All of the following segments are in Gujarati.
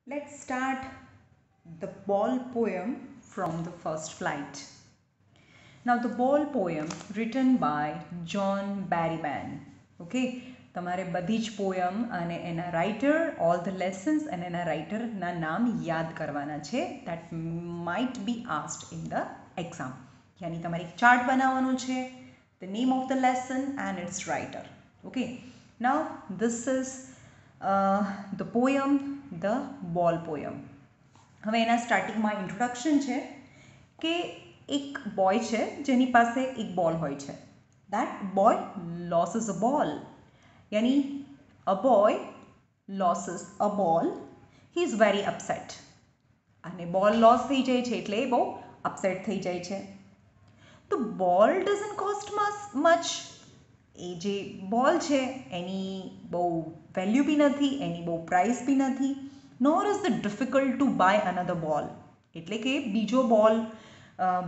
Let's start the ball poem from the first flight. Now, the ball poem written by John Barryman. Okay, તમારે બધી જ પોયમ અને એના રાઇટર ઓલ ધ લેસન્સ અને એના રાઇટરના નામ યાદ કરવાના છે. That might be asked in the exam. યાની તમારે એક ચાર્ટ બનાવવાનું છે, the name of the lesson and its writer. Okay, now this is the poem, the ball poem. હવે એના સ્ટાર્ટિંગમાં ઇન્ટ્રોડક્શન છે કે એક બોય છે જેની પાસે એક બોલ હોય છે. દેટ બોય લોસીસ અ બોલ, યાની અ બોય લોસીસ અ બોલ, હી ઇઝ વેરી અપસેટ. અને બોલ લોસ થઈ જાય છે એટલે એ બહુ અપસેટ થઈ જાય છે. તો બોલ ડઝન્ટ કોસ્ટ મચ. એ જે બોલ છે એની બહુ વેલ્યુ બી નથી, એની બહુ પ્રાઇસ બી નથી. Nor is the difficult to buy another ball. એટલે કે બીજો બોલ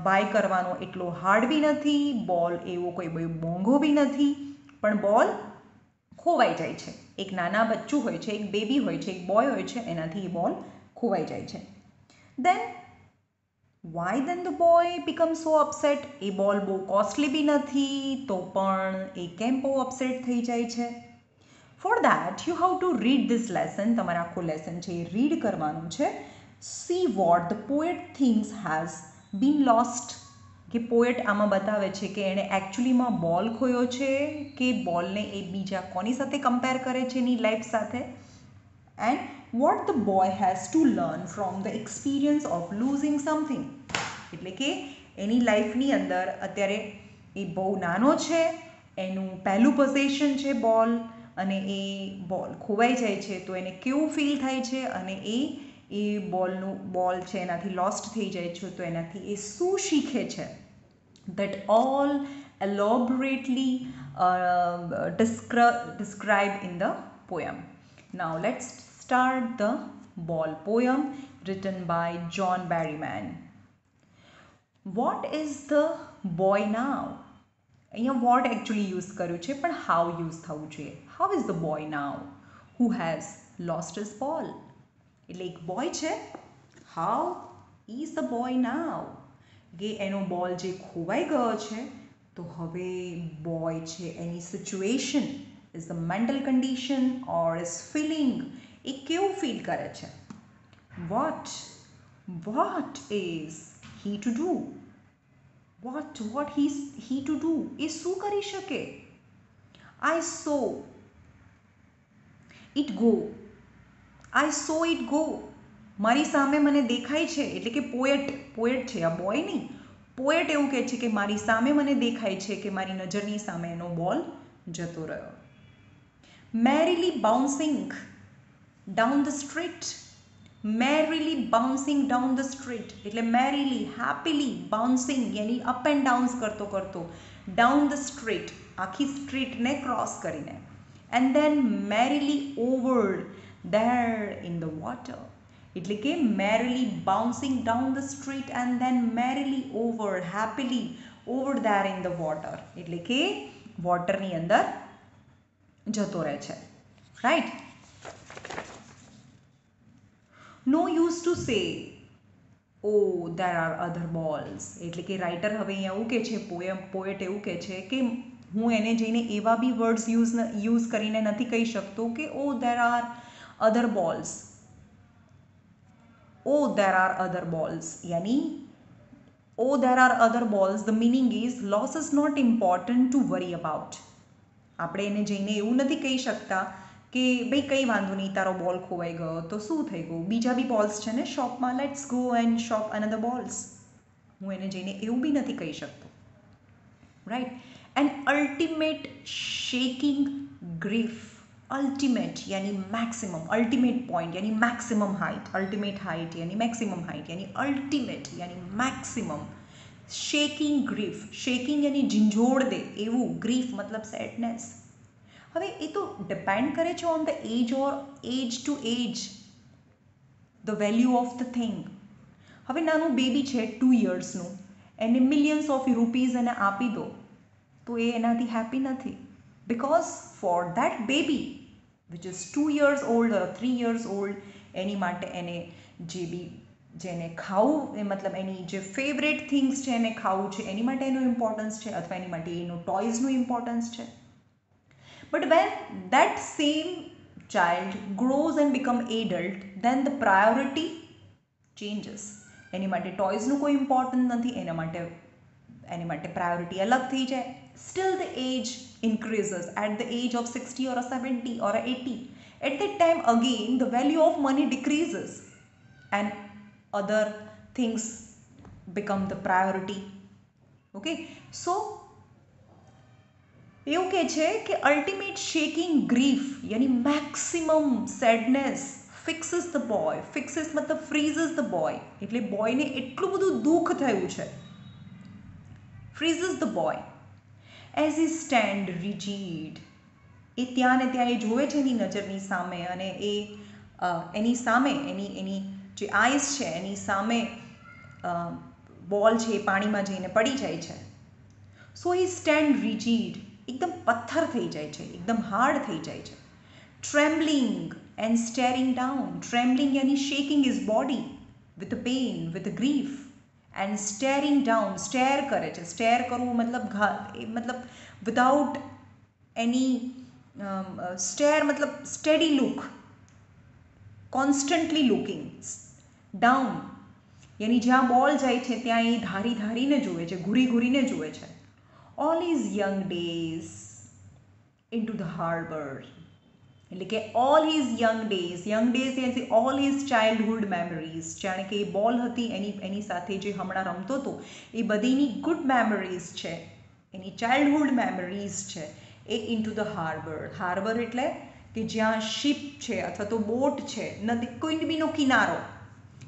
બાય કરવાનો એટલો હાર્ડ બી નથી, બોલ એવો કોઈ બહુ મોંઘો બી નથી, પણ બોલ ખોવાઈ જાય છે. એક નાના બચ્ચું હોય છે, એક બેબી હોય છે, એક બોય હોય છે, એનાથી એ બોલ ખોવાઈ જાય છે. Then why then the boy become so upset. એ બોલ બહુ કોસ્ટલી બી નથી તો પણ એ કેમ બહુ અપસેટ થઈ જાય છે? For that you have to read this lesson. તમારે આખું લેસન છે એ રીડ કરવાનું છે. See what the poet things has been lost. કે પોએટ આમાં બતાવે છે કે એણે એકચ્યુઅલીમાં બોલ ખોયો છે કે બોલને એ બીજા કોની સાથે કમ્પેર કરે છે એની લાઈફ સાથે. And what the boy has to learn from the experience of losing something. એટલે કે એની લાઈફની અંદર અત્યારે એ બહુ નાનો છે, એનું પહેલું પોઝેશન છે બોલ, અને એ બોલ ખોવાઈ જાય છે તો એને કેવું ફીલ થાય છે, અને એ બોલ છે એનાથી લોસ્ટ થઈ જાય છે તો એનાથી એ શું શીખે છે. that all elaborately described in the poem. Now let's start the ball poem written by John Barryman. What is the boy now? અહીંયા વોટ એકચ્યુઅલી યુઝ કર્યું છે પણ હાઉ યુઝ થવું જોઈએ. How is the boy now who has lost his બોલ. એટલે એક બોય છે, હાઉ ઇઝ ધ બોય નાવ, કે એનો બોલ જે ખોવાઈ ગયો છે તો હવે બોય છે એની situation is the mental condition or is feeling, એ કેવું ફીલ કરે છે. What is he to do. what he to do, એ શું કરી શકે. I saw it go. મારી સામે મને દેખાય છે. એટલે કે પોએટ છે આ બોય નહીં. પોએટ એવું કહે છે કે મારી સામે મને દેખાય છે કે મારી નજરની સામે એનો બોલ જતો રહ્યો. merrily bouncing down the street. એટલે merrily, happily, bouncing યાની અપ એન્ડ ડાઉન્સ કરતો ડાઉન ધ સ્ટ્રીટ, આખી સ્ટ્રીટને ક્રોસ કરીને. And then merrily over there in the water. એટલે કે merrily bouncing down the street and then merrily over, happily over there in the water. એટલે કે વોટરની અંદર જતો રહે છે. Right. No use to say O there are other balls. એટલે કે રાઇટર હવે અહીંયા એવું કહે છે, પોએટ એવું કહે છે કે હું એને જઈને એવા બી વર્ડ્સ યુઝ કરીને નથી કહી શકતો કે O there are other balls. યાની O there are other balls, the meaning is loss is not important to worry about. આપણે એને જઈને એવું નથી કહી શકતા કે ભાઈ કંઈ વાંધો નહીં, તારો બોલ ખોવાઈ ગયો તો શું થઈ ગયું, બીજા બી બોલ્સ છે ને શોપમાં, let's go and shop another balls. હું એને જઈને એવું બી નથી કહી શકતો. Right. And ultimate shaking grief. Ultimate યાની મેક્સિમમ, અલ્ટિમેટ પોઈન્ટ યાની મેક્સિમમ હાઇટ, અલ્ટિમેટ હાઇટ યાની મેક્સિમમ હાઇટ, યાની અલ્ટિમેટ યાની મેક્સિમમ. શેકિંગ ગ્રીફ, શેકિંગ યાની ઝીંઝોળ દે એવું, ગ્રીફ મતલબ સેડનેસ. હવે એ તો ડિપેન્ડ કરે છે on the age or age to age, the value of the thing. હવે નાનું બેબી છે 2 યર્સનું, એને મિલિયન્સ ઓફ રૂપીઝ એને આપી દો તો એ એનાથી હેપી નથી. Because for that baby which is 2 years old or 3 years old, એની માટે એને જે બી જેને ખાવું મતલબ એની જે ફેવરેટ થિંગ્સ છે એને ખાવું છે એની માટે એનું ઇમ્પોર્ટન્સ છે અથવા એની માટે એનું ટોયઝનું ઇમ્પોર્ટન્સ છે. But when that same child grows and become adult, then the priority changes. એની માટે ટોયઝનું કોઈ ઇમ્પોર્ટન્ટ નથી, એની માટે પ્રાયોરિટી અલગ થઈ જાય. Still the age increases at the age of 60 or 70 or 80. At that time again the value of money decreases and other things become the priority. Okay, so એવું કહે છે કે અલ્ટિમેટ શેકિંગ ગ્રીફ યાની maximum sadness fixes the boy. Fixes મતલબ ફ્રીઝિસ ધ બોય, એટલે બોયને એટલું બધું દુઃખ થયું છે. Freezes the boy as he stand rigid. એ ત્યાં ને ત્યાં એ જોવે છે એની નજરની સામે અને એ એની સામે એની જે આઈસ છે એની સામે બોલ છે એ પાણીમાં જઈને પડી જાય છે. સો હી સ્ટેન્ડ રિજીડ, એકદમ પથ્થર થઈ જાય છે, એકદમ હાર્ડ થઈ જાય છે. Trembling and staring down. Trembling યાની shaking his body with pain with grief and staring down. Stare કરે છે. સ્ટેર કરવું મતલબ વિધાઉટ એની સ્ટેર મતલબ steady look, constantly looking. Down યાની જ્યાં બોલ જાય છે ત્યાં એ ધારીને જુએ છે, ઘૂરીને જુએ છે. All his young days into the harbor. એટલે કે all his young days એટલે all his childhood memories. જાણે કે એ બોલ હતી એની સાથે જે હમણાં રમતો હતો એ બધીની ગુડ મેમરીઝ છે, એની ચાઇલ્ડહુડ મેમરીઝ છે એ ઇન્ટુ ધ હાર્બર. હાર્બર એટલે કે જ્યાં શિપ છે અથવા તો બોટ છે, નદી કોઈ બીનો કિનારો.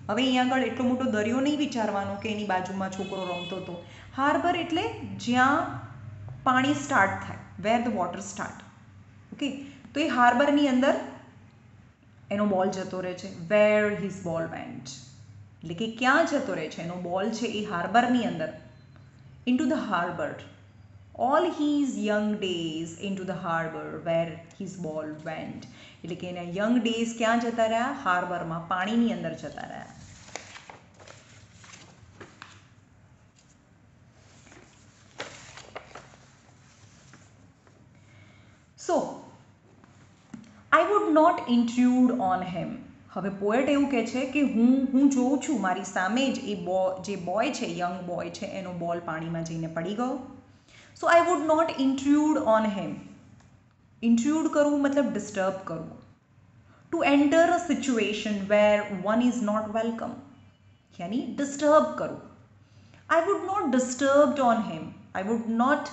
હવે અહીંયા આગળ એટલો મોટો દરિયો નહીં વિચારવાનો કે એની બાજુમાં છોકરો રમતો હતો. હાર્બર એટલે જ્યાં પાણી સ્ટાર્ટ થાય, વેર ધ વોટર સ્ટાર્ટ. ઓકે, તો એ હાર્બરની અંદર એનો બોલ જતો રહે છે. વેર હિઝ બોલ વેન્ટ એટલે કે ક્યાં જતો રહે છે એનો બોલ છે એ હાર્બરની અંદર. Into the harbour. All his young days into the harbour where his ball went એટલે કે એના યંગ ડેઝ ક્યાં જતા રહ્યા? હાર્બરમાં, પાણીની અંદર જતા રહ્યા. So I would not intrude on him. હવે પોએટ એવું કહે છે કે હું જોઉં છું મારી સામે જ એ જે બોય છે, યંગ બોય છે, એનો બોલ પાણીમાં જઈને પડી ગયો. So I would not intrude on him. Intrude કરવું મતલબ ડિસ્ટર્બ કરવું. To enter a situation where one is not welcome યાની ડિસ્ટર્બ કરવું. I would not disturbed on him. I would not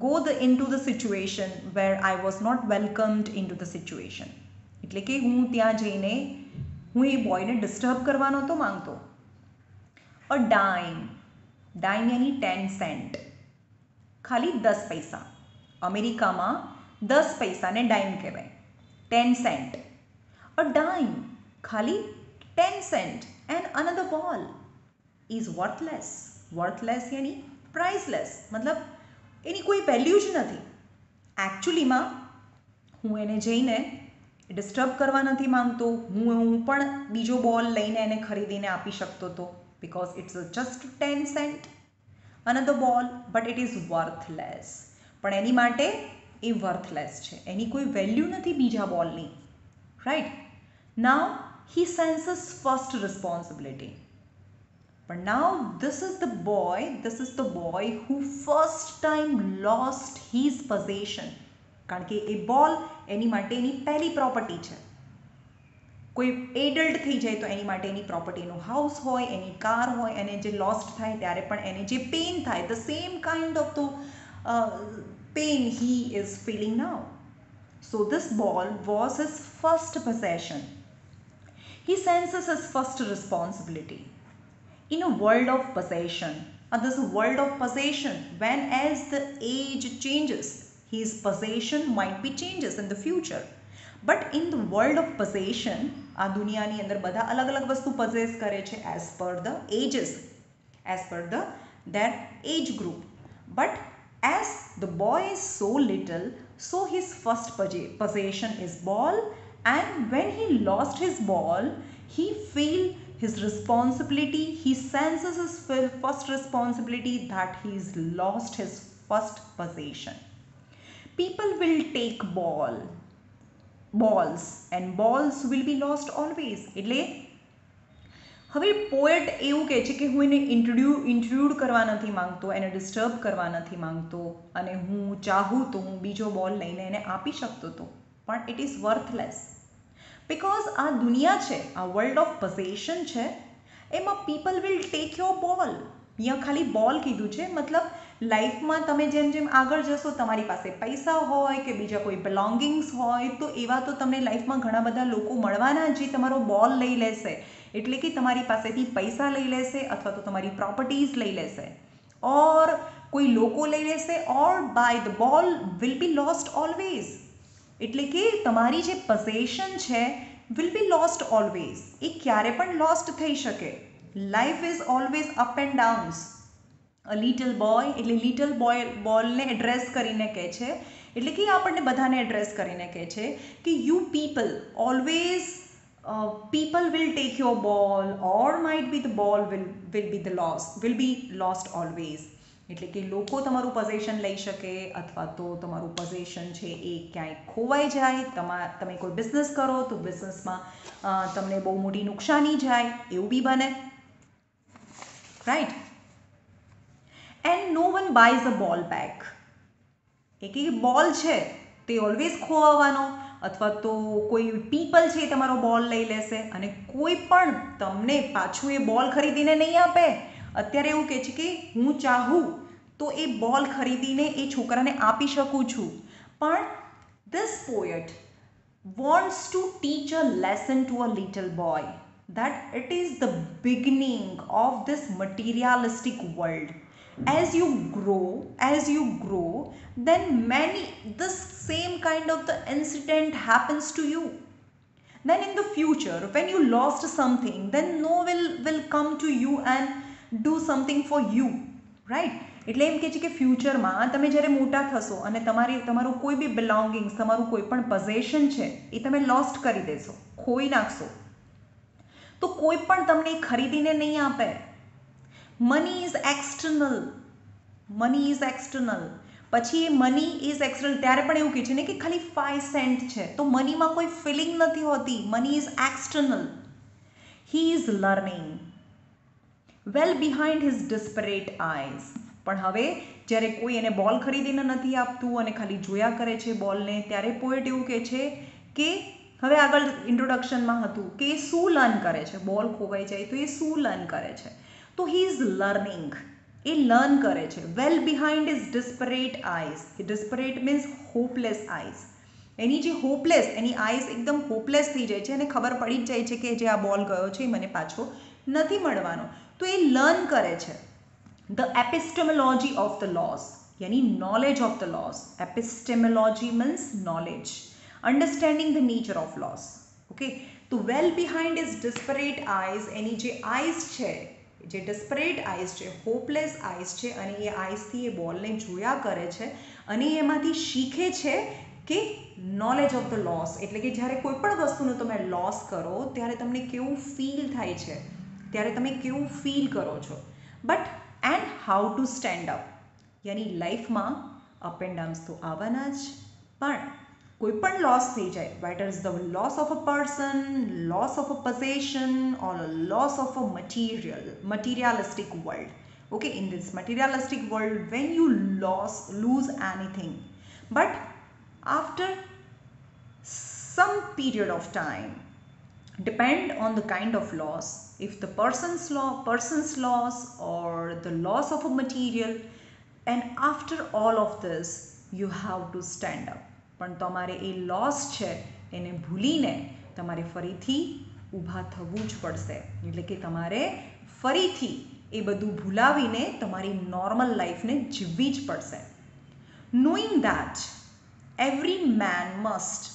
go into the situation where I was not welcomed into the situation. એટલે કે હું ત્યાં જઈને હું એ બોયને ડિસ્ટર્બ કરવા નહોતો માંગતો. અ ડાઇમ. ડાઇમ યાની 10 સેન્ટ, ખાલી 10 પૈસા. અમેરિકામાં 10 પૈસાને ડાઇમ કહેવાય, 10 સેન્ટ. અ ડાઇમ ખાલી 10 cent and another ball is worthless. Worthless યાની પ્રાઇસલેસ, મતલબ એની કોઈ વેલ્યુ જ નથી. એકચ્યુઅલીમાં હું એને જઈને ડિસ્ટર્બ કરવા નથી માંગતો. હું પણ બીજો બોલ લઈને એને ખરીદીને આપી શકતો હતો, because it's just 10 cent another ball, but it is worthless. પણ એની માટે એ વર્થલેસ છે, એની કોઈ વેલ્યુ નથી બીજા બોલની. Right. Now he senses first responsibility. But now this is the boy who first time lost his possession. કારણ કે એ બોલ એની માટેની પહેલી પ્રોપર્ટી છે. કોઈ એડલ્ટ થઈ જાય તો એની માટે એની પ્રોપર્ટીનું હાઉસ હોય, એની કાર હોય, અને જે લોસ્ટ થાય ત્યારે પણ એને જે પેઇન થાય, the same kind of the pain he is feeling now. So this ball was his first possession. He senses his first responsibility. In a world of possession, this world of possession, when as the age changes, his possession might be changes in the future. But in the world of possession, આ દુનિયાની અંદર બધા અલગ અલગ વસ્તુ possess કરે છે as per the ages, as per their age group. But as the boy is so little, so his first possession is ball And when he lost his ball, he feel his responsibility. He senses his first responsibility that he's lost his first possession. People will take balls and balls will be lost always. એટલે હવે પોએટ એવું કહે છે કે હું એને ઇન્ટ્રુડ કરવા નથી માંગતો, એને ડિસ્ટર્બ કરવા નથી માંગતો, અને હું ચાહું તો હું બીજો બોલ લઈને એને આપી શકતો હતો, પણ ઇટ ઇઝ વર્થલેસ. બિકોઝ આ દુનિયા છે, આ વર્લ્ડ ઓફ પોઝેશન છે, એમાં પીપલ વિલ ટેક યોર બોલ. અહીંયા ખાલી બોલ કીધું છે, મતલબ લાઈફમાં તમે જેમ જેમ આગળ જશો, તમારી પાસે પૈસા હોય કે બીજા કોઈ બિલોંગિંગ્સ હોય, તો એવા તો તમને લાઈફમાં ઘણા બધા લોકો મળવાના જે તમારો બોલ લઈ લેશે. એટલે કે તમારી પાસેથી પૈસા લઈ લેશે, અથવા તો તમારી પ્રોપર્ટીઝ લઈ લેશે, ઓર કોઈ લોકો લઈ લેશે, or by the ball will be lost always. એટલે કે તમારી જે પોઝેશન છે વિલ બી લોસ્ટ ઓલવેઝ. એ ક્યારે પણ લોસ્ટ થઈ શકે. Life is always up and downs. A little boy એટલે લિટલ બોલને એડ્રેસ કરીને કહે છે, એટલે કે આપણને બધાને એડ્રેસ કરીને કહે છે કે you people always people will take your ball, or might be the ball will be lost always. એટલે કે લોકો તમારું પોઝેશન લઈ શકે, અથવા તો તમારું પોઝેશન છે એ ક્યાંય ખોવાઈ જાય. તમે કોઈ બિઝનેસ કરો તો બિઝનેસમાં તમને બહુ મોટી નુકસાની જાય, એવું બી બને, right. And no one buys a ball back. એ કે બોલ છે તે ઓલવેઝ ખોવાવાનો, અથવા તો કોઈ પીપલ છે એ તમારો બોલ લઈ લેશે, અને કોઈ પણ તમને પાછું એ બોલ ખરીદીને નહીં આપે. અત્યારે એવું કહે છે કે હું ચાહું તો એ બોલ ખરીદીને એ છોકરાને આપી શકું છું, પણ this poet wants to teach a lesson to a little boy that it is the beginning of this materialistic world. As you grow, then this same kind of the incident happens to you. Then in the future, when you lost something, then no will come to you and do something for you, right? એટલે એમ કહે છે કે ફ્યુચરમાં તમે જ્યારે મોટા થશો અને તમારું કોઈ બી બિલોંગિંગ્સ, તમારું કોઈ પણ પોઝેશન છે એ તમે લોસ્ટ કરી દેશો, ખોઈ નાખશો, તો કોઈ પણ તમને ખરીદીને નહીં આપે. Money is external. પછી એ મની ઇઝ એક્સટર્નલ ત્યારે પણ એવું કહે છે ને કે ખાલી 5 સેન્ટ છે, તો મનીમાં કોઈ ફિલિંગ નથી હોતી. Money is external. He is learning well behind his desperate eyes. પણ હવે જ્યારે કોઈ એને બોલ ખરીદીને નથી આપતું અને ખાલી જોયા કરે છે બોલને, ત્યારે પોએટ એવું કહે છે કે હવે આગળ ઇન્ટ્રોડક્શનમાં હતું કે એ શું લર્ન કરે છે. બોલ ખોવાઈ જાય તો એ શું લર્ન કરે છે? તો હી ઇઝ લર્નિંગ. એ લર્ન કરે છે. Well behind is desperate eyes. Desperate means hopeless eyes. એની જે હોપલેસ, એની આઈઝ એકદમ હોપલેસ થઈ જાય છે અને ખબર પડી જ જાય છે કે જે આ બોલ ગયો છે એ મને પાછો નથી મળવાનો. તો એ લર્ન કરે છે. ધ એપિસ્ટેમોલોજી ઓફ ધ લોસ, यानी knowledge of the loss. Epistemology means knowledge, understanding the nature of loss. Okay, તો well behind his disparate eyes, એની જે આઈઝ છે, જે ડિસ્પરેટ આઈઝ છે, હોપલેસ આઈઝ છે, અને એ આઈઝથી એ બોલને જોયા કરે છે અને એમાંથી શીખે છે કે નોલેજ ઓફ ધ લોસ, એટલે કે જ્યારે કોઈ પણ વસ્તુનો તમે લોસ કરો ત્યારે તમને કેવું ફીલ થાય છે, ત્યારે તમે કેવું ફીલ કરો છો. But and how to stand up, યાની લાઈફમાં અપ એન્ડ ડાઉન્સ તો આવવાના જ, પણ કોઈ પણ લોસ થઈ જાય, whether is the loss of a person, loss of a possession, or loss of a materialistic world. Okay, in this materialistic world, when you lose anything, but after some period of time, depend on the kind of loss, if the person's loss or the loss of a material, and after all of this you have to stand up. પણ તમારે એ લોસ છે એને ભૂલીને તમારે ફરીથી ઊભા થવું જ પડશે. એટલે કે તમારે ફરીથી એ બધું ભૂલાવીને તમારી નોર્મલ લાઈફને જીવવી જ પડશે. knowing that every man must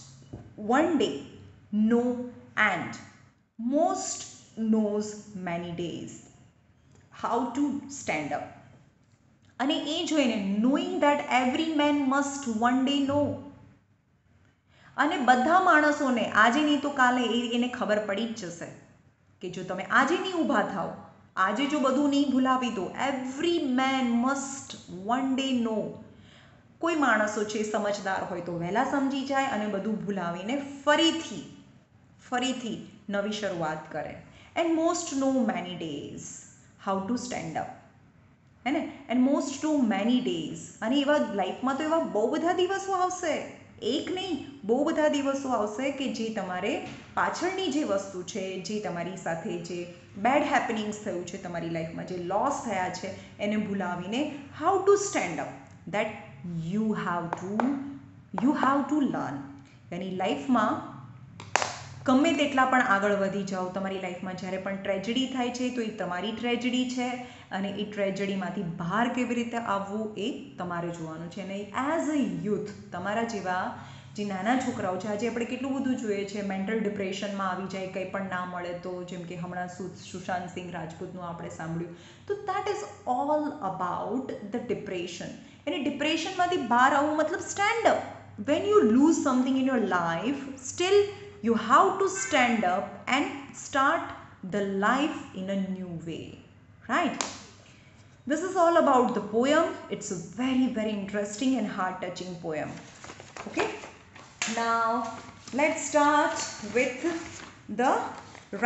one day know, and most knows many days how to stand up. અને એ જોઈને knowing that every man must one day know, અને બધા માણસોને આજે નહીં તો કાલે એને ખબર પડી જ જશે કે જો તમે આજે નહીં ઊભા થાઓ, આજે જો બધું નહીં ભૂલાવી દો, every man must one day know. કોઈ માણસો છે સમજદાર હોય તો વહેલા સમજી જાય અને બધું ભૂલાવીને ફરીથી નવી શરૂઆત કરે. And most no many days how to stand up, હે ને, and most to many days. અને એવા લાઈફમાં તો એવા બહુ બધા દિવસો આવશે, એક નહીં બહુ બધા દિવસો આવશે કે જે તમારે પાછળની જે વસ્તુ છે, જે તમારી સાથે જે બેડ હેપનિંગ્સ થયું છે તમારી લાઈફમાં, જે લોસ થયા છે, એને ભૂલાવીને how to stand up, that you have to learn. એની લાઈફમાં ગમે તેટલા પણ આગળ વધી જાઓ, તમારી લાઈફમાં જ્યારે પણ ટ્રેજડી થાય છે તો એ તમારી ટ્રેજડી છે અને એ ટ્રેજડીમાંથી બહાર કેવી રીતે આવવું એ તમારે જોવાનું છે. અને એઝ અ યુથ, તમારા જેવા જે નાના છોકરાઓ છે, આજે આપણે કેટલું બધું જોઈએ છે, મેન્ટલ ડિપ્રેશનમાં આવી જાય કંઈ પણ ના મળે તો, જેમ કે હમણાં સુશાંત સિંહ રાજપૂતનું આપણે સાંભળ્યું, તો that is all about the depression. અને ડિપ્રેશનમાંથી બહાર આવવું મતલબ stand up. When you loose something in your life, steel you have to stand up and start the life in a new way, right? This is all about the poem. It's a very, very interesting and heart-touching poem. Okay, now let's start with the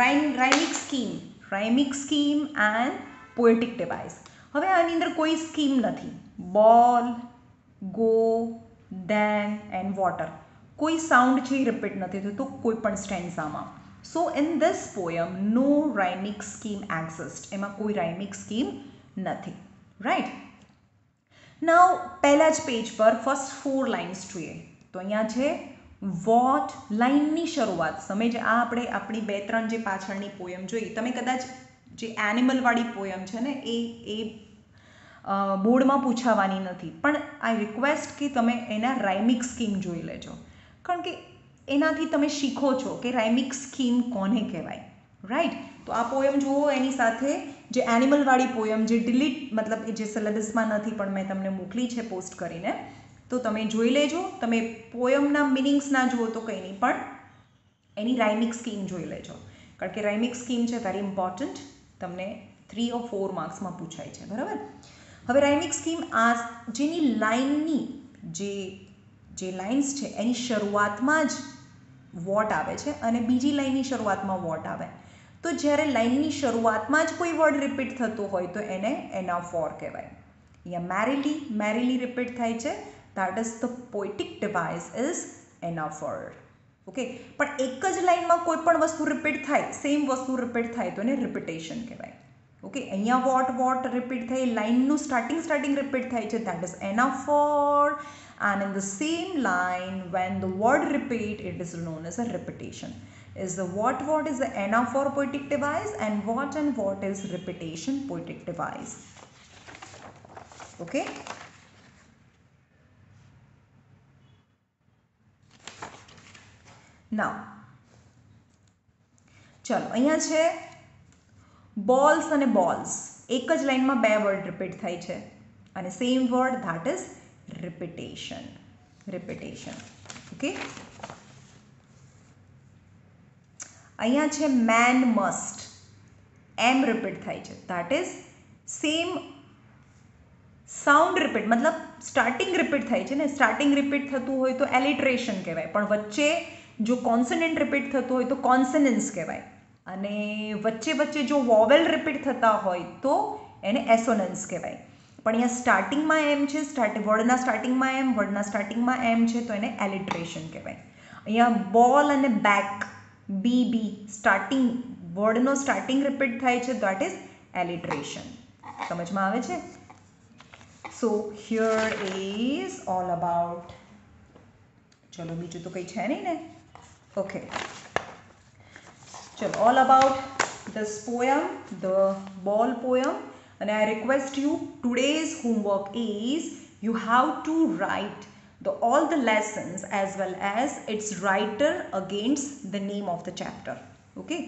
rhyming scheme and poetic device. હવે આની અંદર કોઈ સ્કીમ નથી. ball, go, then and water. કોઈ સાઉન્ડ છે એ રિપીટ નથી થતું કોઈ પણ સ્ટેન્ઝામાં. So in this poem no rhymic scheme exist. એમાં કોઈ રાઇમિક સ્કીમ નથી, રાઈટ. નાઉ પહેલા જ પેજ પર ફર્સ્ટ 4 લાઇન્સ જોઈએ તો અહીંયા છે વોટ. લાઇનની શરૂઆત સમય જે આ આપણે આપણી 2-3 જે પાછળની પોયમ જોઈ, તમે કદાચ જે એનિમલવાળી પોયમ છે ને એ બોર્ડમાં પૂછાવાની નથી, પણ આઈ રિક્વેસ્ટ કે તમે એના રાઇમિક સ્કીમ જોઈ લેજો, કારણ કે એનાથી તમે શીખો છો કે રાઇમિક સ્કીમ કોને કહેવાય, રાઈટ. તો આ પોયમ જુઓ, એની સાથે જે એનિમલવાળી પોયમ જે ડિલીટ મતલબ જે સિલેબસમાં નથી પણ મેં તમને મોકલી છે પોસ્ટ કરીને, તો તમે જોઈ લેજો. તમે પોયમના મિનિંગ્સ ના જુઓ તો કંઈ નહીં, પણ એની રાઇમિક સ્કીમ જોઈ લેજો, કારણ કે રાઇમિક સ્કીમ છે વેરી ઇમ્પોર્ટન્ટ, તમને 3 or 4 માર્ક્સમાં પૂછાય છે, બરાબર. હવે રાઇમિક સ્કીમ આ જેની લાઇનની જે લાઇન્સ છે એની શરૂઆતમાં જ વોટ આવે છે અને બીજી લાઇનની શરૂઆતમાં વોટ આવે, તો જ્યારે લાઇનની શરૂઆતમાં જ કોઈ વર્ડ રિપીટ થતો હોય તો એને એનાફોર કહેવાય. અહીંયા મેરીલી રિપીટ થાય છે, that is the poetic device is anaphora. Okay, પણ એક જ લાઇનમાં કોઈ પણ વસ્તુ રિપીટ થાય, સેમ વસ્તુ રિપીટ થાય તો એને રિપીટેશન કહેવાય. ઓકે, અહીંયા વોટ રિપીટ થઈ, લાઇનનું સ્ટાર્ટિંગ રિપીટ થાય છે, that is anaphora. And in the same line, when the word repeat, it is known as a repetition. Is the what is the anaphor poetic device, and what is repetition poetic device. Okay. Now, ચલો અહીંયા છે balls અને balls. એક જ લાઇનમાં 2 વર્ડ રિપીટ થાય છે અને same word, that is repetition. Okay, અહીંયા છે man must, m રિપીટ થાય છે, that is same sound repeat, મતલબ સ્ટાર્ટિંગ રિપીટ થાય છે ને, સ્ટાર્ટિંગ રિપીટ થતું હોય તો એલિટ્રેશન કહેવાય, પણ વચ્ચે જો કોન્સનન્ટ રિપીટ થતું હોય તો કોન્સનન્સ કહેવાય, અને વચ્ચે જો વોવેલ રિપીટ થતા હોય તો એને એસોનન્સ કહેવાય. પણ અહીંયા સ્ટાર્ટિંગમાં એમ છે, વર્ડના સ્ટાર્ટિંગમાં એમ છે તો એને એલિટ્રેશન કહેવાય. અહીંયા બોલ અને બેક, બી સ્ટાર્ટિંગ વર્ડનો સ્ટાર્ટિંગ રિપીટ થાય છે, દેટ ઇઝ એલિટ્રેશન. સમજમાં આવે છે? સો હિયર ઇઝ ઓલ અબાઉટ, ચલો બીજું તો કંઈ છે નહીં ને. ઓકે, ચલો all about this poem, the ball poem. And I request you, today's homework is you have to write all the lessons as well as its writer against the name of the chapter. Okay,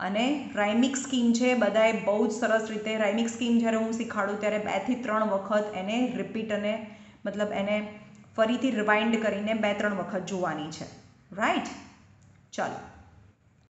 અને રાઇમિક સ્કીમ છે, બધાએ બહુ જ સરસ રીતે રાઇમિક સ્કીમ જ્યારે હું શીખાડું ત્યારે 2 થી 3 વખત એને રિપીટ અને મતલબ એને ફરીથી રિવાઇન્ડ કરીને 2-3 વખત જોવાની છે, राइट। चलो